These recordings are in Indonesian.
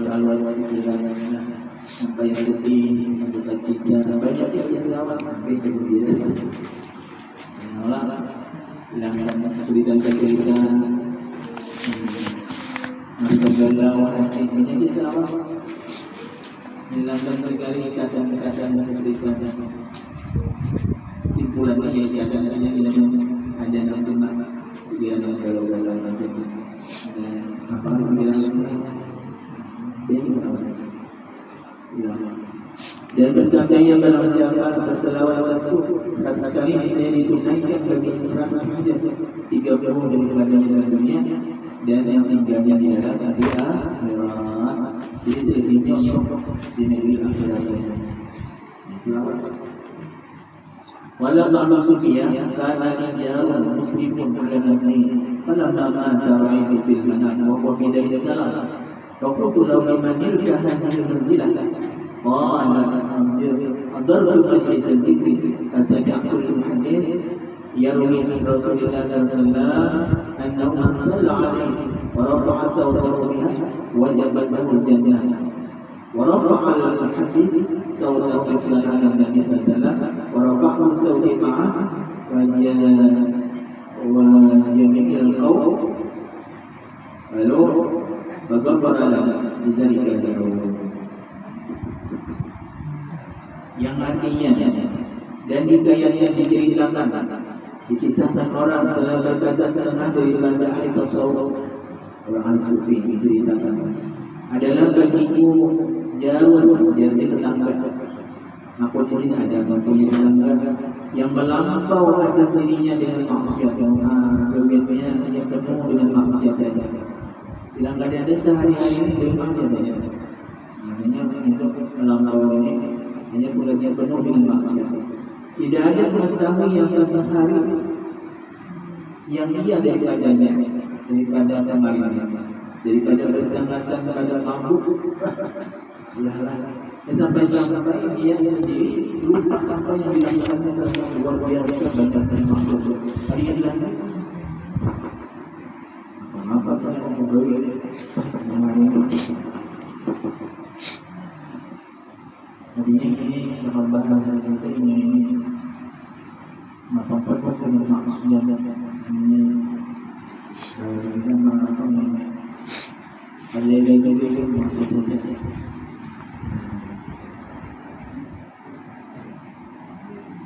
kalau pikirannya sampai sedih, mendekat kita, banyak yang selawat sampai kemudian menolak hilangkan kesulitan-kesulitan, masa galau hatinya selawat hilangkan segala keadaan-keadaan dan kesulitan. Simpulannya ya keadaannya hilang ada nanti dia ada galau-galau macam ini. Apa yang bilang dan bersabda yang barang siapa berselawat atasku 100 kali saya ditunaikan bagi 100 sujud 30 daripadanya dalam dunia dan yang tinggalnya di dalam akhirat. Jadi selebihnya untuk di negeri akhirat. Selawat. Walau Abu Sufyan karena dia muslimun pada nafsi falamma mata ra'aytu fil manam wa huwa bidai salam faqultu law limanilka hadhihi manzilah qala adarru bi zikri fasaqul hadis yarwi min Rasulillah sallallahu alaihi wasallam annahu man shalla alaihi wa rafa'a sawtahu biha wajabat lahu jannah ورفع الحديث صوته بسنة النبي صلى الله عليه وسلم ورفعه الصوت معه ويميل القول lalu فغفر له بذلك الذنوب yang artinya dan dikayatkan diceritakan dikisahkan orang telah berkata setengah daripada ahli tasawuf orang sufi diceritakan adalah bagiku jarun jadi tetangga. Aku di sini ada mempunyai tetangga yang melampau atas dirinya dengan maksiat yang berbeda hanya penuh dengan maksiat saja. Tidak ada sehari-hari dengan maksiat saja. Hanya untuk melampau ini hanya bulannya penuh dengan maksiat. Tidak ada mengetahui yang tengah hari yang ia daripadanya daripada kemarin. Daripada bersangkutan pada mabuk, sampai dia sendiri lupa apa yang dilakukannya dalam luar biasa bacaan mabuk. Hari ini apa yang memberi hari ini bahan kita ini apa dengan maksudnya ini dan mengatakan ada maksudnya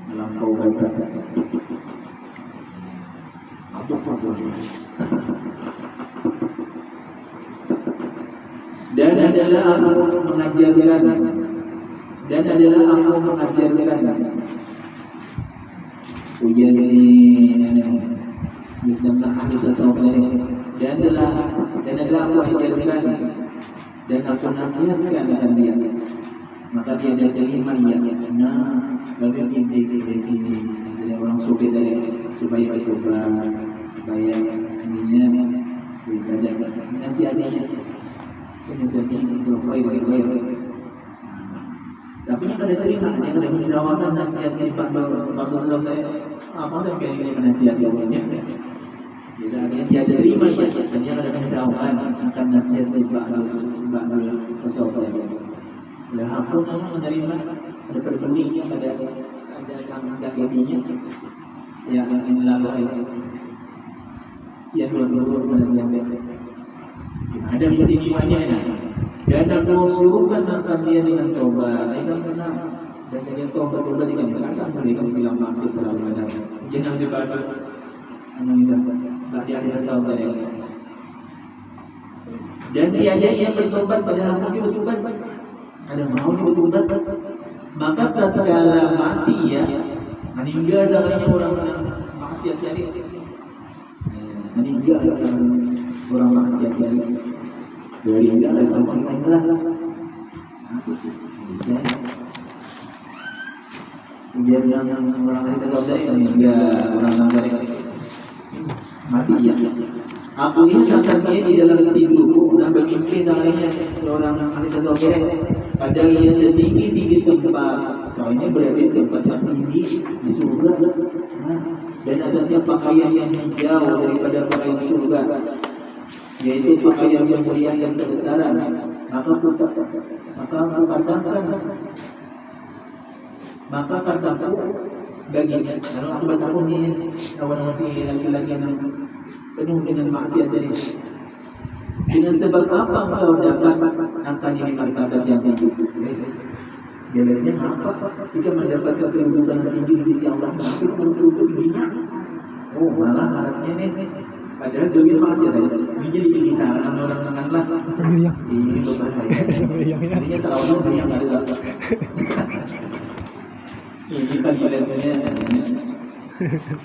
melampau batas dan adalah aku mengajarkan ujian ini bisa ahli tasawuf dan adalah aku ajarkan dan aku nasihatkan akan dia maka dia ada terima ya lalu inti dari sini dari orang sufi dari supaya bertobat supaya ininya beribadah nasihatnya tapi yang ada terima dia ada menyerawakan nasihat sifat bagus saya apa yang ini nasihat awalnya dia terima ya dia ada pendahuluan akan nasihat sifat tasawuf. Lah aku menerima ada perbandingan ada kakinya yang inilah siap dulu ada istimewanya dan aku suruhkan akan dia dengan tobat dan pernah dan dia tobat dengan sangat mereka bilang maksud selalu ada jangan dibaca tadi ada sahabat dan tiada yang bertobat pada aku bertobat ada mau bertobat maka tatkala mati ya meninggal zamannya orang maksiat sekali meninggal orang maksiat sekali dari dia ada tempat lain lah biar yang orang kita saudara meninggal orang dari mati ya aku ini saya di dalam tidurku dan bermimpi seandainya seorang ahli tasawuf padahal ia setinggi tempat soalnya berada di tempat yang tinggi di surga dan atasnya pakaian yang jauh daripada pakaian surga yaitu pakaian yang mulia dan kebesaran maka aku katakan, maka kataku baginya, kalau aku bertakwa ini kawan masih laki-laki yang penuh dengan maksiat ini, dengan sebab apa engkau dapat akan ini martabat yang tinggi? Jalannya apa? Jika mendapatkan kedudukan tinggi di sisi Allah, tapi untuk tingginya, oh malah harapnya nih, padahal demi maksiat aja. Ini jadi kisaran orang-orang lah. Ini berbahaya. Artinya selawatnya yang ada. Ini panggilannya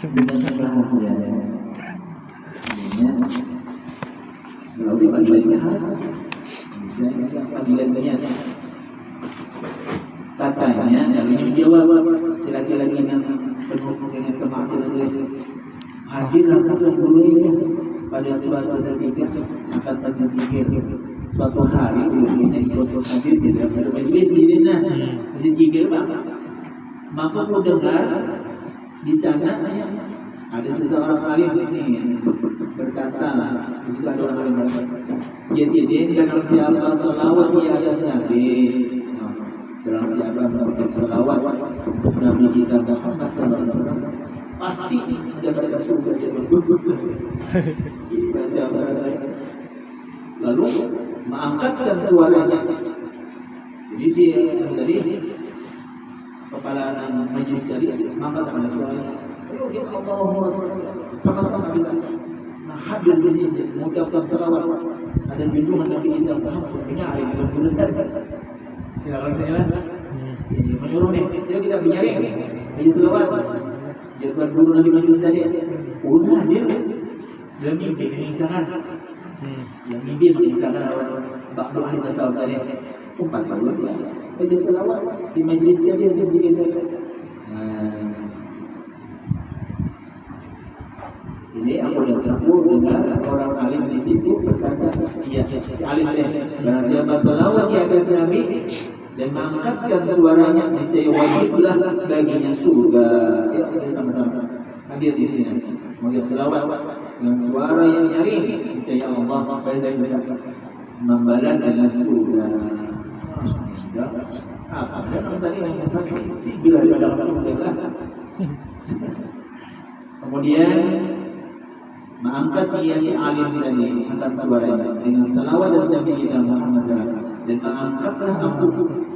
dengan rahasianya. Selalu dipanggilnya panggilannya. Katanya, dari menjawab si laki-laki yang penuh dengan kemaksiatan, hadir aku yang pada suatu ketika akan pasti pikir suatu hari ini ikut hadir di dalam majelis di sana, masih pikir maka aku dengar di sana ada seseorang alim ini berkata, di situ ada orang alim berkata, Yazidin dan siapa salawat di atas Nabi. Barang siapa mengucap salawat Nabi kita Muhammad SAW, pasti dapat surga. Lalu mengangkatkan suaranya. Jadi si tadi kepala majelis tadi mengangkatkan suaranya. Ayo Allahumma sama-sama kita hadir di sini mengucapkan salawat. Ada junjungan Nabi kita Muhammad menyari bulan. Ya Allah, menyuruh nih, yuk kita bicara aja selawat. Jadi guru Nabi Majelis tadi, udah dia mimpi mengisahkan, yang mimpi mengisahkan bakal ahli tasawuf tadi, 40 ya. Aja selawat di majelis dia dia. Ini aku udah ketemu dengan orang alim di situ berkata, iya, si alim barang siapa salawat di atas Nabi dan mengangkatkan suaranya, niscaya wajiblah baginya surga. Ya, sama-sama hadir di sini. Mengucap salawat dengan suara yang nyaring, niscaya Allah membalas dengan surga. Ya, ada orang tadi yang mengatakan si gila dalam surga. Kemudian mengangkat dia si alim tadi angkat suaranya dengan salawat dan Nabi kita Muhammad SAW, dan mengangkatlah aku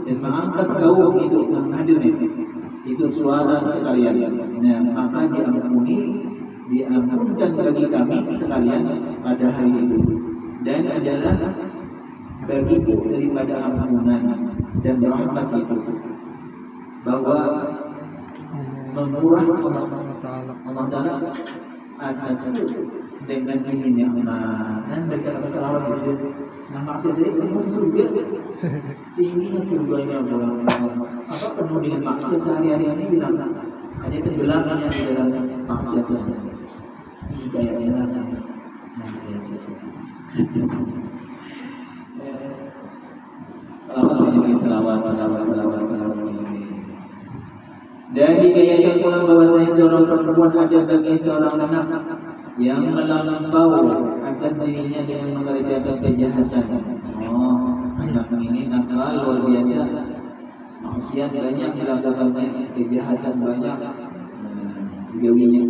dan mengangkat kau itu yang hadir itu suara sekalian. Nah, maka diampunkan bagi kami sekalian pada hari itu, dan adalah bagiku daripada ampunan dan rahmat itu, bahwa memurah Allah Ta'ala atas dengan ini dan berkata salawat itu. Nah, maksud dari masuk surga tingginya surganya adalah apa penuh dengan maksiat sehari-hari ini bilang ada tenggelamnya di dalam maksiat saja. Ini kayaknya salawat. Dan dikayakkan pula bahwasanya seorang perempuan ada bagi seorang anak yang melampau atas dirinya dengan mengerjakan kejahatan. Oh, anak ini nakal luar biasa. Maksiat banyak dilakukannya, kejahatan banyak digawinya.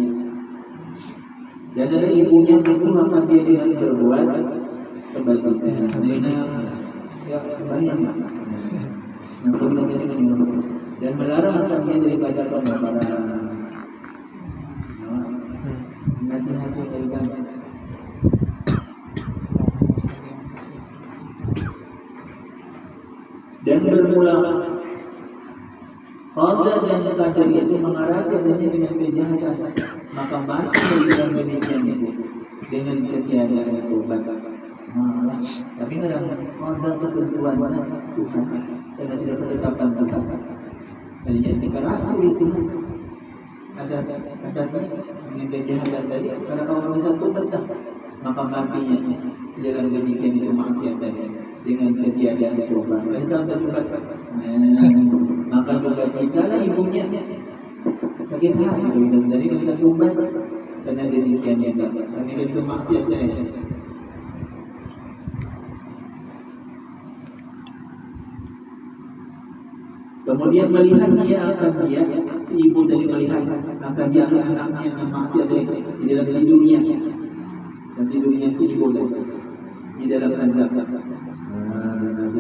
Dan ada ibunya itu maka dia dengan berbuat kebaikan. Ya banyak. Dan melarang kami daripada pembakaran. Nasihatnya dari kami. Dan bermula qada dan qadar itu mengarasi adanya dengan kejahatan, maka mati dalam demikian itu dengan ketiadaan tobat. Tapi kadang qada ketentuan Tuhan karena sudah ditetapkan Tuhan. Jadi ketika rasul itu ada dengan kejahatan tadi, karena kalau bisa tobat maka matinya dalam demikian itu maksiat tadi dengan ketiadaan tobat. Jadi salah satu maka juga kita lah ibunya sakit hati dan dari bisa tobat karena demikian karena itu maksiat tadi. Kemudian melihat si ibu tadi melihat akan dia anaknya yang maksiat di dalam tidurnya, dan tidurnya si ibu tadi di dalam azab.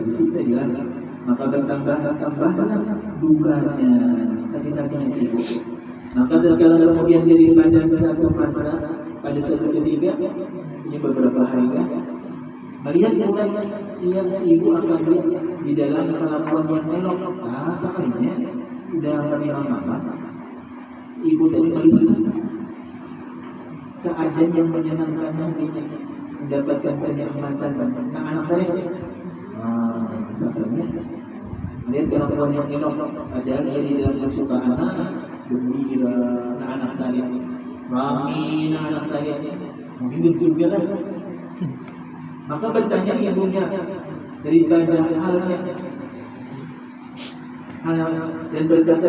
Disiksa jelas, maka bertambahlah dukanya, sakit hatinya si ibu. Maka terkadang kemudian jadi pada suatu masa, pada suatu ketika, ini beberapa hari kan, melihat yang si ibu akan di dalam kelakuan yang elok. Sakitnya dalam lama-lama si ibu tadi melihat keadaan yang menyenangkan hatinya, mendapatkan kenikmatan anak tadi. Sakitnya lihat kelakuan yang elok, padahal dia di dalam kesukaan gembira, anak tadi rami, anak tadi mungkin di surga kan. Maka bertanya ibunya daripada hal dan berkata